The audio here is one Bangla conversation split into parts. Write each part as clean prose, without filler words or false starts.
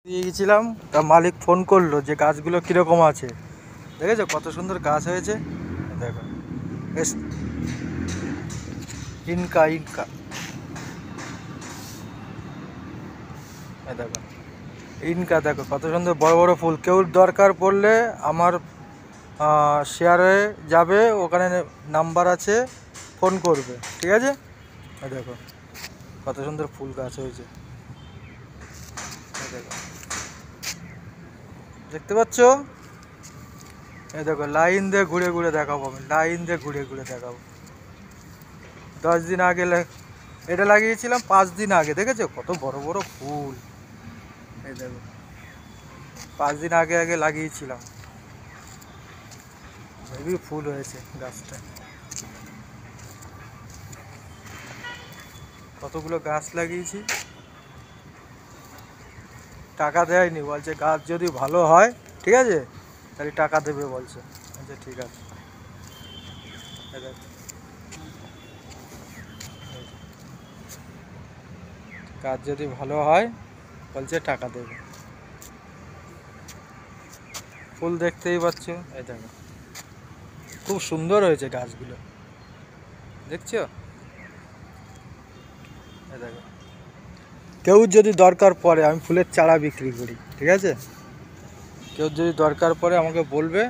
দিয়ে গেছিলাম, তা মালিক ফোন করলো যে গাছগুলো কীরকম আছে। দেখেছো কত সুন্দর গাছ হয়েছে, দেখো বেশ। ইনকা ইনকা দেখো, ইনকা দেখো কত সুন্দর বড় বড় ফুল। কেউ দরকার পড়লে আমার শেয়ারে যাবে, ওখানে নাম্বার আছে, ফোন করবে, ঠিক আছে। দেখো কত সুন্দর ফুল গাছ হয়েছে, দেখো দেখতে পাচ্ছ। এই দেখো লাইন দিয়ে ঘুরে ঘুরে দেখাবো, আমি লাইন দিয়ে ঘুরে ঘুরে দেখাবো। 10 দিন আগে এটা লাগিয়েছিলাম, 5 দিন আগে। দেখেছো কত বড় বড় ফুল, এই দেখো 5 দিন আগে আগে লাগিয়েছিলাম, হেভি ফুল হয়েছে গাছটা। কতগুলো গাছ লাগিয়েছি, টাকা দেয়নি, বলছে গাছ যদি ভালো হয় ঠিক আছে তাহলে টাকা দেবে বলছে। আচ্ছা ঠিক আছে, গাছ যদি ভালো হয় বলছে টাকা দেবে। ফুল দেখতেই পাচ্ছ, এই দেখো খুব সুন্দর হয়েছে গাছগুলো, দেখছো। এই দেখো, কেউ যদি দরকার পড়ে, আমি ফুলের চারা বিক্রি করি, ঠিক আছে। কেউ যদি দরকার পড়ে আমাকে বলবে,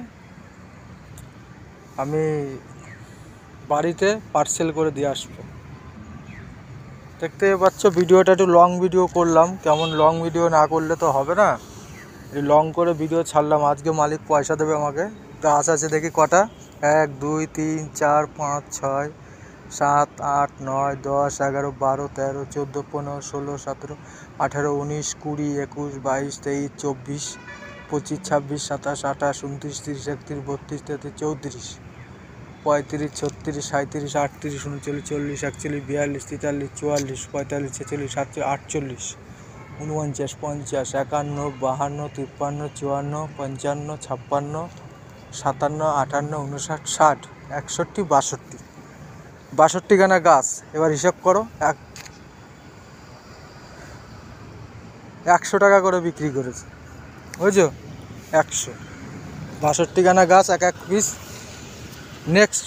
আমি বাড়িতে পার্সেল করে দিয়ে আসবো। দেখতে পাচ্ছ ভিডিওটা একটু লং ভিডিও করলাম, কেমন লং ভিডিও না করলে তো হবে না। এই লং করে ভিডিও ছাড়লাম। আজকে মালিক পয়সা দেবে আমাকে। গাছ আছে দেখি কটা, 1 2 3 4 5 6 7 8 9 10 11 12 13 14 15 16 17 18 19 20 21 22 23 24 25 26 27 28 29 30 31 32 33 34 35 36 37 38 39 40 41 42 43 44 45 46 47 48 49 50 51 52 53 54 55 56 57 58 59 60 61 62 খানা গাছ। এবার হিসাব করো, 100 টাকা করে বিক্রি করেছে, বুঝছো। 162 খানা গাছ, এক এক পিস। নেক্সট